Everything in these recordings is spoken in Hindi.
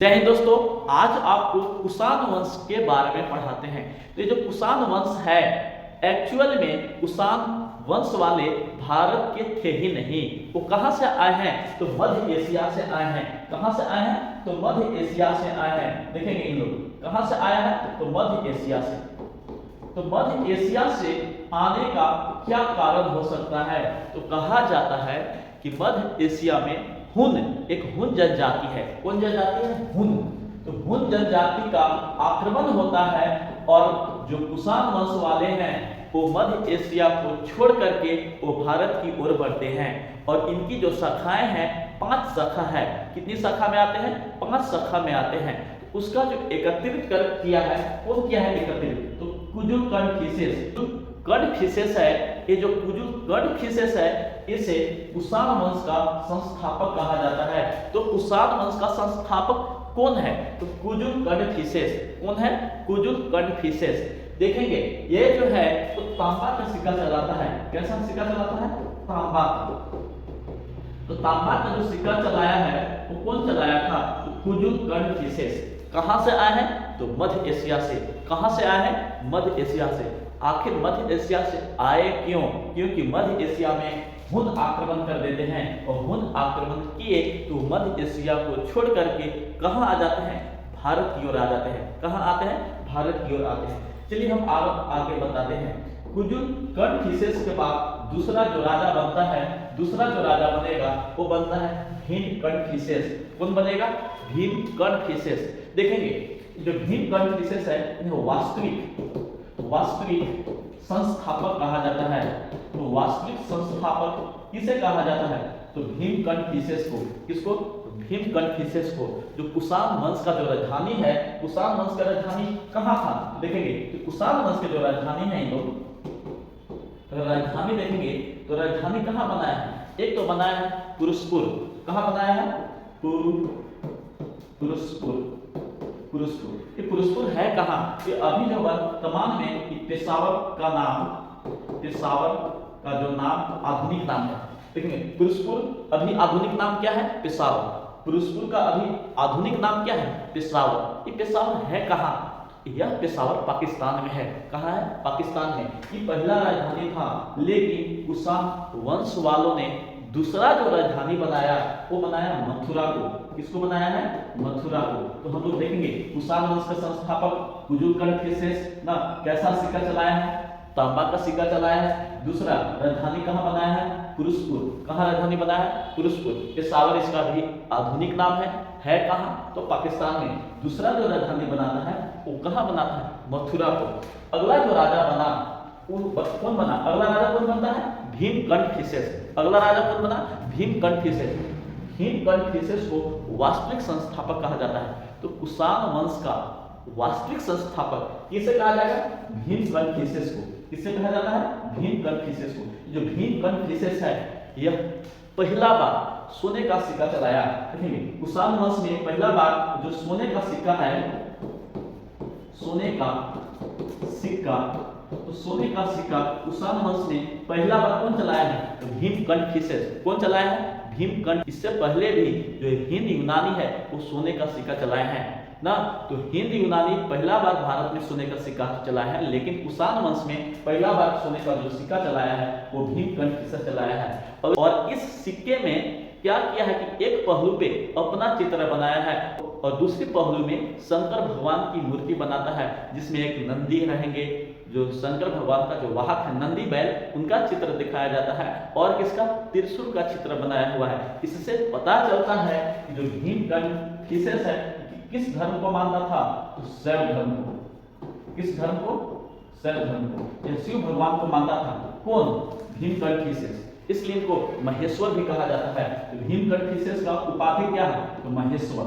जय हिंद दोस्तों। आज आपको कुषाण वंश के बारे में पढ़ाते हैं। तो ये जो कुषाण वंश है, एक्चुअल में कुषाण वंश वाले भारत के थे ही नहीं। वो कहाँ से आए हैं? तो मध्य एशिया से आए हैं। कहाँ से आए हैं? तो मध्य एशिया से आए हैं। देखेंगे इन लोग कहाँ से आया है, तो मध्य एशिया से। तो मध्य एशिया से आने का क्या कारण हो सकता है? तो कहा जाता है कि मध्य एशिया में हुन, एक हुन जनजाति है। कौन जनजाति है? हुन। तो हुन जनजाति का आक्रमण होता है और जो कुषाण वंश वाले हैं वो मध्य एशिया को छोड़ करके वो भारत की ओर बढ़ते हैं। और इनकी जो शाखाएं हैं, 5 शाखा है। कितनी शाखा में आते हैं? 5 शाखा में आते हैं। तो उसका जो एकत्रित कर किया है, कौन किया है एकत्रित? तो कुजुल कॉन्फ्यूशियस। कॉन्फ्यूशियस है, ये जो कुजुल कॉन्फ्यूशियस है, इसे कुषाण वंश का संस्थापक कहा जाता है। तो कुषाण वंश का संस्थापक कौन है? तो कुजुल कॉन्फ्यूशियस। कौन है? कुजुल कॉन्फ्यूशियस। देखेंगे ये जो है तो तांबा का सिक्का चलाता है। कैसा सिक्का चलाता है? तांबा। तो तांबा का जो सिक्का चलाया है वो कौन चलाया था? तो कुजुल कॉन्फ्यूशियस। कहां से आए हैं? तो मध्य एशिया से। कहां से आए हैं? मध्य एशिया से। आखिर मध्य एशिया से आए क्यों? क्योंकि मध्य एशिया में हुन आक्रमण कर देते हैं और हुन आक्रमण किए तो मध्य एशिया को छोड़ करके कहां आ जाते हैं? भारत की ओर आ जाते हैं। कहां आते हैं? भारत की ओर आते हैं। चलिए हम आगे बताते हैं। कुजुल कॉन्फ्यूशियस के बाद दूसरा जो राजा बनता है, दूसरा जो राजा बनेगा वो बनता है भीम कॉन्फ्यूशियस। कौन बनेगा? भीम कॉन्फ्यूशियस। देखेंगे जो भीम कॉन्फ्यूशियस है वो वास्तविक संस्थापक कहा जाता है। तो वास्तविक संस्थापक किसे कहा जाता है? तो भीम कॉन्फ्यूशियस को। किसको? भीम कॉन्फ्यूशियस को। जो कुषाण वंश का जो राजधानी है, कुषाण वंश का राजधानी कहाँ था? देखेंगे तो कुषाण वंश के जो राजधानी है, इन लोग राजधानी देखेंगे तो राजधानी कहाँ बनाया है? एक तो बनाया है पुरुषपुर। कहाँ बनाया है? पुरुषपुर। ये पुरुषपुर है कहाँ? ये अभी जो वर्तमान में पेशावर का जो नाम आधुनिक नाम है। देखेंगे पुरुषपुर अभी आधुनिक नाम क्या है? पेशावर। पुरुषपुर का अभी आधुनिक नाम क्या है? पेशावर। ये पेशावर है कहाँ? यह पेशावर पाकिस्तान में है। कहाँ है? पाकिस्तान में। ये पहला राजधानी था, लेकिन कुषाण वंश वालों ने दूसरा जो राजधानी बनाया वो बनाया मथुरा को। किसको बनाया है? मथुरा को। तो हम लोग देखेंगे कुषाण वंश का संस्थापक कुजुल कॉन्फ्यूशियस ना कैसा सिक्का चलाया है? तांबा का सिक्का चलाया है। दूसरा राजधानी कहाँ बनाया है? पुरुषपुर। कहाँ राजधानी बनाया है? पुरुषपुर। पेशावर इसका भी आधुनिक नाम है कहाँ? तो पाकिस्तान में। दूसरा जो राजधानी बनाता है वो कहाँ बनाता है? मथुरा को। अगला जो राजा बना कौन बना? अगला राजा कौन बनता है? भीम कॉन्फ्यूशियस। अगला राजा कौन बना? भीम कॉन्फ्यूशियस। भीम कॉन्फ्यूशियस को वास्तविक संस्थापक कहा जाता है। तो कुषाण वंश का वास्तविक संस्थापक किसे कहा जाएगा? भीम कॉन्फ्यूशियस को। किसे कहा जाता है? भीम कॉन्फ्यूशियस को। जो भीम कॉन्फ्यूशियस है यह पहला बार सोने का सिक्का चलाया। देखिए कुषाण वंश में पहला बार जो सोने का सिक्का है, सोने का सिक्का, तो सोने का सिक्का कुषाण वंश ने पहला बार कौन चलाया है? तो भीम कॉन्फ्यूशियस। कौन चलाया है? भीम कॉन्फ्यूशियस। इससे पहले भी जो हिंद यूनानी है वो सोने का सिक्का चलाए हैं ना। तो हिंद यूनानी पहला बार भारत में सोने का सिक्का चलाया है, लेकिन कुषाण वंश में पहला बार सोने का जो सिक्का चलाया है वो भीम कॉन्फ्यूशियस चलाया है। और इस सिक्के में क्या किया है कि एक पहलू पे अपना चित्र बनाया है और दूसरे पहलू में शंकर भगवान की मूर्ति बनाता है, जिसमें एक नंदी रहेंगे। जो शंकर भगवान का जो वाहक है नंदी बैल, उनका चित्र दिखाया जाता है और किसका? त्रिशूल का चित्र बनाया हुआ है। इससे पता चलता है कि जो भीम कॉन्फ्यूशियस है किस धर्म को मानता था? तो शैव धर्म को। किस धर्म को? शैव धर्म को। यह शिव भगवान को मानता था। कौन? भीम कॉन्फ्यूशियस। इसलिए इनको महेश्वर भी कहा जाता है। तो भीम कॉन्फ्यूशियस का उपाधि क्या है? तो महेश्वर।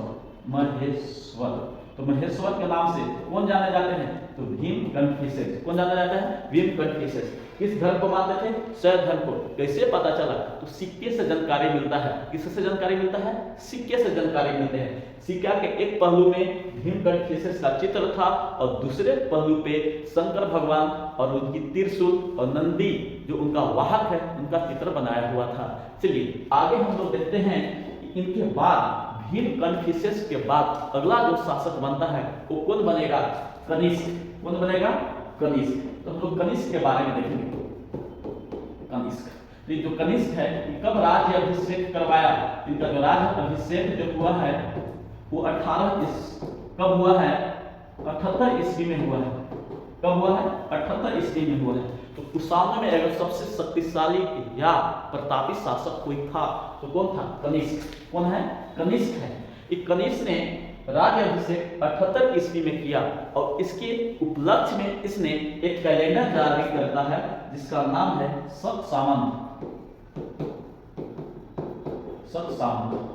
तो महेश्वर के नाम से कौन जाने जाते हैं? तो भीम कॉन्फ्यूशियस। कौन जाना जाता है? भीम कॉन्फ्यूशियस। किस धर्म को मानते थे? शैव धर्म को। कैसे पता चला? तो सिक्के से जानकारी मिलता है। किससे जानकारी मिलता है? सिक्के से जानकारी मिलते हैं। सिक्का के एक पहलू में भीम कॉन्फ्यूशियस का चित्र था और दूसरे पहलू पे शंकर भगवान और उनकी त्रिशूल और नंदी जो उनका वाहक है उनका चित्र बनाया हुआ था। चलिए आगे हम लोग देखते हैं। इनके बाद भीम कनफ्यूशियस के बाद अगला जो शासक बनता है वो कौन बनेगा? कनिष्क। कौन बनेगा? कनिष्क। तो हम लोग कनिष्क के बारे में देखेंगे। कनिष्क, तो जो कनिष्क है कब राज्य अभिषेक करवाया? इनका जो राज्य अभिषेक जो हुआ है वो 18 कब हुआ है? 78 ईस्वी में हुआ है। कब हुआ है? 78 ईस्वी में हुआ है। तो कुषाणों में अगर सबसे शक्तिशाली या प्रतापी शासक कोई था तो कौन था? कनिष्क। कौन है? कनिष्क है। एक कनिष्क ने राज्य अभिषेक 78 ईस्वी में किया और इसके उपलक्ष्य में इसने एक कैलेंडर जारी करता है जिसका नाम है शक सामंत। शक सामंत।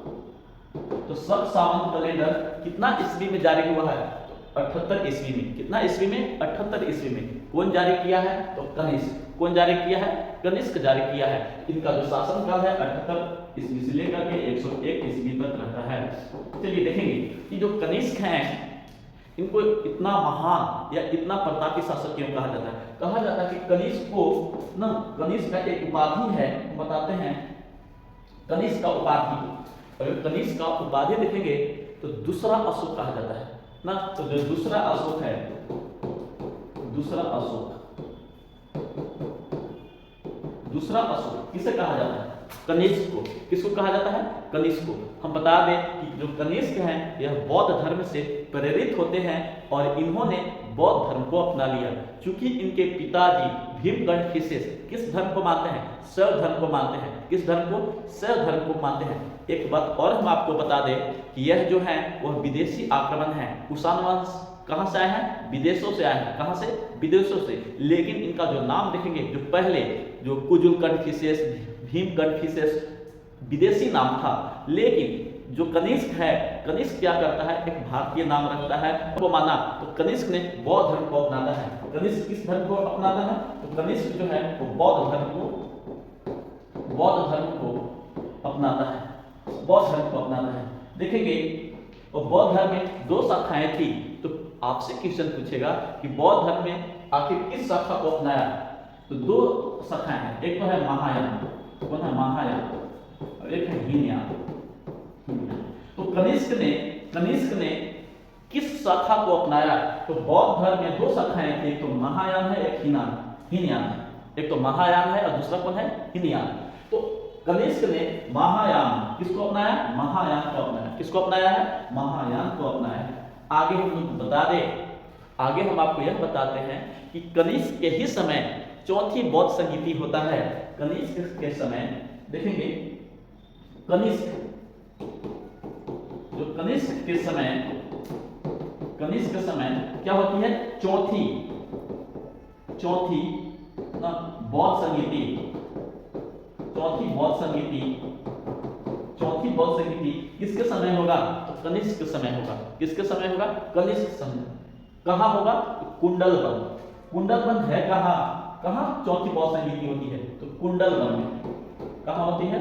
तो शक सामंत कैलेंडर कितना ईस्वी में जारी हुआ है? 78 ईस्वी में। कितना ईस्वी में? 78 ईस्वी में। कौन जारी किया है? तो कनिष्क। कौन जारी किया है? कनिष्क जारी किया है। इनका जो शासन काल है 78 ईस्वी से लेकर के 101 ईस्वी तक रहता है। चलिए देखेंगे कि जो कनिष्क हैं इनको इतना महान या इतना प्रतापी शासक क्यों कहा जाता है? कहा जाता है कि कनिष्क को ना, कनिष्क का एक उपाधि है, बताते हैं कनिष्क का उपाधि। अगर कनिष्क का उपाधि देखेंगे तो दूसरा अशोक कहा जाता है ना। तो जो दूसरा अशोक है, दूसरा अशोक, दूसरा अशोक किसे कहा जाता है? कनिष्क को। किसको कहा जाता है? कनिष्क को। हम बता दें कि जो कनिष्क हैं यह बौद्ध धर्म से प्रेरित होते हैं और इन्होंने बौद्ध धर्म को अपना लिया। क्योंकि इनके पिताजी भीम कनफ्यूशियस किस धर्म को मानते हैं? शैव धर्म को मानते हैं। किस धर्म को? शैव धर्म को मानते हैं। एक बात और हम आपको बता दें कि यह जो है वह विदेशी आक्रमण है। कुषाण वंश कहां से आए हैं? विदेशों से आए हैं। कहां से? विदेशों से। लेकिन इनका जो नाम देखेंगे, जो पहले जो कुजुल कनफ्यूशियस, भीम कनफ्यूशियस विदेशी नाम था, लेकिन जो कनिष्क है, कनिष्क क्या करता है? एक भारतीय नाम रखता है को माना। तो कनिष्क ने बौद्ध धर्म को अपनाता है। कनिष्क किस धर्म को अपनाता है? तो कनिष्क जो है वो बौद्ध धर्म को अपनाता है। बौद्ध धर्म को अपनाता है। देखेंगे और बौद्ध धर्म में दो शाखाएं थी। तो आपसे क्वेश्चन पूछेगा कि बौद्ध धर्म में आखिर किस शाखा को अपनाया? तो दो शाखाएं हैं, एक तो है महायान, कौन है? महायान, और एक है हीनयान। तो कनिष्क ने किस शाखा को अपनाया? तो बौद्ध धर्म में दो शाखाएं थी, एक तो महायान है, एक हीनयान है। एक तो महायान है और दूसरा कौन है? हीनयान। तो कनिष्क ने महायान किसको अपनाया? महायान को अपनाया। किसको अपनाया है? महायान को अपनाया है। आगे हम लोग बता दें, आगे हम आपको यह बताते हैं कि कनिष्क के ही समय चौथी बौद्ध संगीति होता है। कनिष्क के समय देखेंगे, कनिष्क के समय क्या होती है? चौथी बौद्ध संगीति। चौथी बौद्ध संगीति किसके समय होगा? तो कनिष्क के समय होगा। किसके समय होगा? कनिष्क समय। कहाँ होगा? कुंडलबंध है कहाँ चौथी बौद्ध संगीति होती है? तो कुंडलबंध में। कहाँ होती है?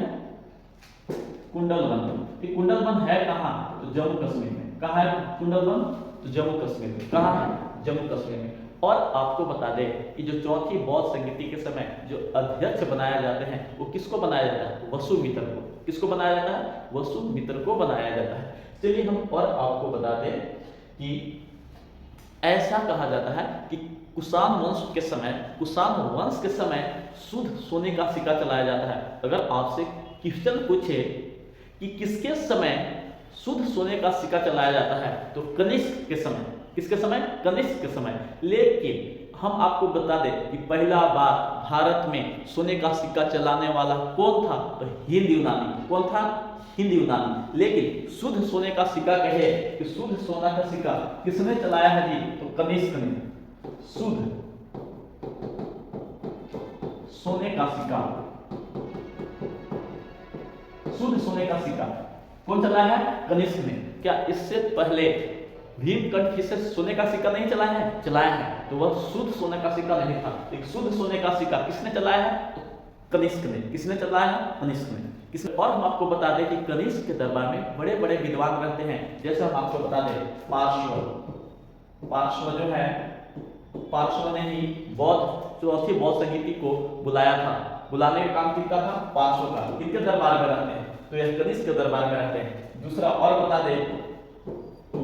कुंडलबंध। ये कुंडलबंध है कहाँ? तो जम्मू कश्मीर में। कहाँ है कुंडलबंध? तो जम्मू कश्मीर में। कहाँ है? जम्मू कश्मीर में। और आपको बता दें कि जो चौथी बौद्ध संगीति के समय जो अध्यक्ष बनाया जाते हैं वो किसको बनाया जाता है? वसुमित्र को। किसको बनाया जाता है? वसुमित्र को बनाया जाता है। चलिए हम और आपको बता दें कि ऐसा कहा जाता है कि कुषाण वंश के समय शुद्ध सोने का सिक्का चलाया जाता है। अगर आपसे क्वेश्चन पूछे कि किसके समय शुद्ध सोने का सिक्का चलाया जाता है तो कनिष्क के समय। किसके समय? कनिष्क के समय। लेकिन हम आपको बता दें कि पहला बार भारत में सोने का सिक्का चलाने वाला कौन था? तो हिंद यूनानी। कौन था? हिंद यूनानी। लेकिन शुद्ध सोने का सिक्का कहे कि शुद्ध सोना का सिक्का किसने चलाया है जी? तो कनिष्क ने। शुद्ध सोने का सिक्का, शुद्ध सोने का सिक्का कौन चलाया है? कनिष्क ने। क्या इससे पहले भीम कनफ्यूशियस सोने का सिक्का नहीं चलाया है? चलाया है। तो वह शुद्ध सोने का सिक्का नहीं था। एक शुद्ध सोने का सिक्का किसने चलाया है? तो कनिष्क ने। किसने चलाया है? कनिष्क ने। किसने? और हम आपको बता दें कि कनिष्क के दरबार में बड़े बड़े विद्वान रहते हैं। जैसे हम आपको बता दें पार्श्व जो है, पार्श्व ने ही चौथी बौद्ध संगीति को बुलाया था। बुलाने का काम किसका था? पार्श्व का। किसके दरबार में रहते हैं? तो यह कनिष्क के दरबार में रहते हैं। दूसरा और बता दे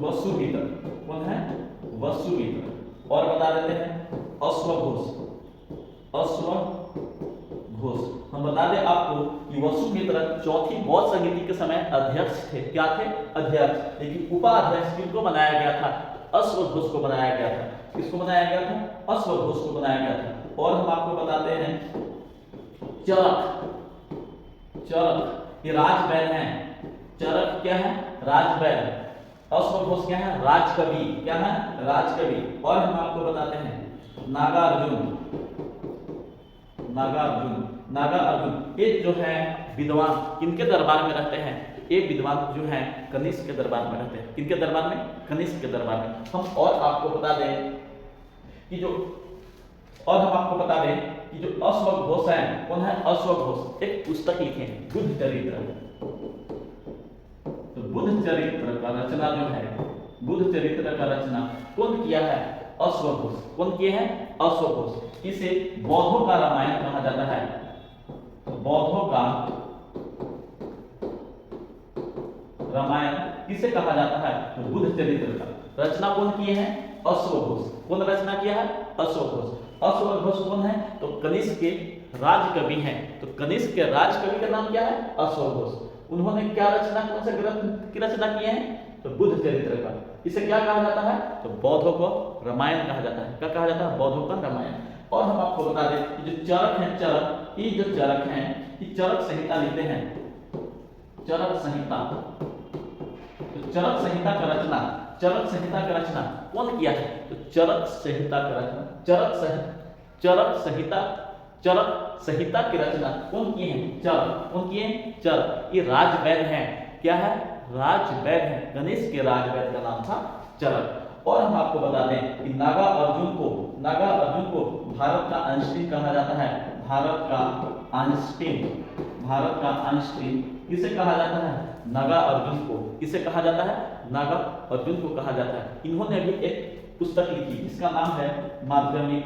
वसुमित्र, कौन है? वसुमित्र। और बता देते हैं अश्वघोष, अश्वघोष। हम बता दें आपको कि वसुमित्र चौथी बौद्ध संगीति के समय अध्यक्ष थे। क्या थे? अध्यक्ष। लेकिन उपाध्यक्ष किनको बनाया गया था? अश्वघोष को बनाया गया था। किसको बनाया गया था? अश्वघोष को बनाया गया था। और हम आपको बताते हैं चरक, चरक ये राजवैद है। चरक क्या है? राजवैद। अश्वघोष क्या है? राजकवि। क्या है? राजकवि। और हम आपको बताते हैं नागार्जुन, नागार्जुन, नागार्जुन। ये जो है विद्वान किनके दरबार में रहते हैं? ये विद्वान जो है कनिष्क के दरबार में रहते हैं। किनके दरबार में? कनिष्क के दरबार में। हम और आपको बता दें कि जो और हम आपको बता दें कि जो अश्वघोष है, कौन है? अश्वघोष एक पुस्तक लिखे हैं बुद्ध चरित्र। तो बुद्ध चरित्र का रचना जो है, बुद्ध चरित्र का रचना कौन किया है? अश्वघोष। कौन किए हैं? अश्वघोष। इसे बौद्धों का रामायण कहा जाता है। बौद्धों का रामायण किसे कहा जाता है? तो बुद्ध चरित्र का रचना कौन किए हैं? अश्वघोष। कौन रचना किया है? अश्वघोष। अश्वघोष कौन है? तो कनिष्क के राजकवि हैं। तो कनिष्क के राजकवि का नाम क्या है? अश्वघोष। उन्होंने क्या रचना, कौन से ग्रंथ की रचना किए हैं? तो बुद्ध चरित्र का। इसे क्या कहा जाता है? तो बौद्धों को रामायण कहा जाता है। क्या कहा जाता है? बौद्धों का रामायण। और हम आपको बता दें कि जो चरक हैं, चरक, ये जो चरक हैं ये चरक संहिता लिखते हैं। चरक संहिता। तो चरक संहिता का रचना, चरक संहिता का रचना कौन किया है? तो चरक संहिता का रचना, चरक संहिता, चरक संहिता की रचना कौन किए हैं? चरक। कौन किए हैं? चरक। ये राजवैद हैं। क्या है? राजवैद है। कनिष्क के राजवैद का नाम था चरक। और हम आपको बता दें कि नागार्जुन को भारत का आइंस्टीन कहा जाता है। भारत का आइंस्टीन, भारत का आइंस्टीन किसे कहा जाता है? नागार्जुन को। किसे कहा जाता है? नागार्जुन को कहा जाता है। इन्होंने भी एक पुस्तक लिखी, इसका नाम है माध्यमिक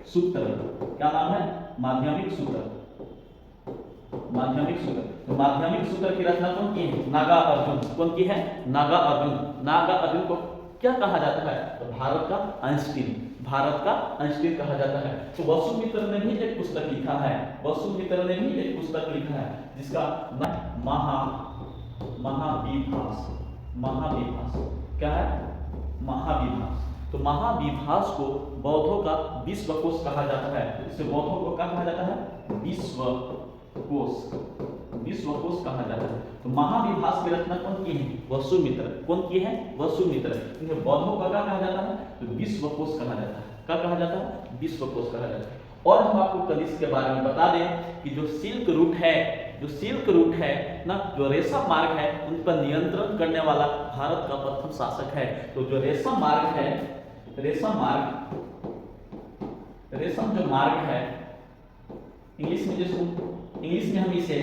सूत्र। क्या नाम है? माध्यमिक सूत्र। माध्यमिक सूत्र। तो माध्यमिक सूत्र की रचना कौन की है? नागार्जुन। कौन की है? नागार्जुन। नागार्जुन को क्या कहा जाता है? तो भारत का आइंस्टीन, भारत का आइंस्टीन कहा जाता है। तो वसुमित्र ने भी एक पुस्तक लिखा है, वसुमित्र ने भी एक पुस्तक लिखा है जिसका नाम महाविभास। महाविभास क्या है? महाविभास। तो महाविभास को बौद्धों का विश्वकोश कहा जाता है। इसे बौद्धों को क्या कहा जाता है? विश्वकोश, विश्वकोश कहा जाता है। तो महाविभास की रचना कौन की है? वसुमित्र। कौन की है? वसुमित्र। इन्हें बौद्धों का क्या कहा जाता है? तो विश्वकोश कहा जाता है। क्या कहा जाता है? विश्वकोश कहा जाता है। और हम आपको कनिष्क के बारे में बता दें कि जो सिल्क रूट है, जो सिल्क रूट है ना, जो रेशम मार्ग है, उन पर नियंत्रण करने वाला भारत का प्रथम शासक है। तो जो रेशम मार्ग है, रेशम मार्ग, रेशम जो मार्ग है, इंग्लिश में हम इसे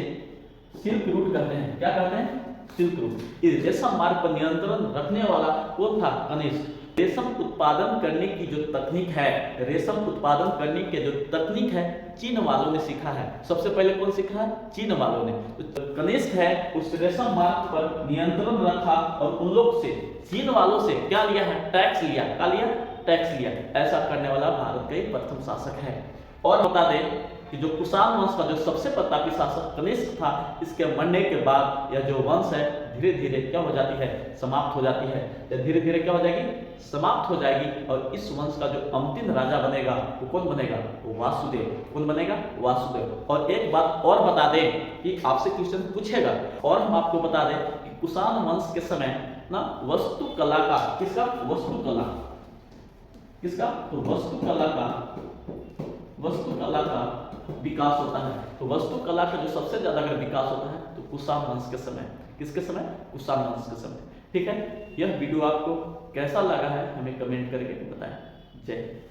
सिल्क रूट कहते हैं। क्या कहते हैं? Silk route. इस रेशम मार्ग पर नियंत्रण रखने वाला कौन था? कनिष्क। रेशम उत्पादन करने की जो तकनीक है, रेशम उत्पादन करने की जो तकनीक है, चीन वालों ने सीखा है। सबसे पहले कौन सीखा है? चीन वालों ने। तो कनिष्क है उस रेशम मार्ग पर नियंत्रण रखा और उन लोग से, चीन वालों से क्या लिया है? टैक्स लिया। क्या लिया? टैक्स लिया। ऐसा करने वाला भारत का एक प्रथम शासक है। और बता दें कि जो कुषाण वंश का जो सबसे प्रतापी शासक कनिष्क था, इसके मरने के बाद यह जो वंश है धीरे धीरे क्या हो जाती है? समाप्त हो जाती है। यह धीरे धीरे क्या हो जाएगी? समाप्त हो जाएगी। और इस वंश का जो अंतिम राजा बनेगा वो कौन बनेगा? वो वासुदेव। कौन बनेगा? वासुदेव। और एक बात और बता दें कि आपसे क्वेश्चन पूछेगा, और हम आपको बता दें कि कुषाण वंश के समय ना वास्तुकला का, किसका? वास्तुकला। किसका? तो वास्तुकला का विकास होता है। तो वास्तुकला का जो सबसे ज्यादा अगर विकास होता है तो कुषाण वंश के समय। किसके समय? कुषाण वंश के समय। ठीक है। यह वीडियो आपको कैसा लगा है हमें कमेंट करके बताएं। जय हिंद।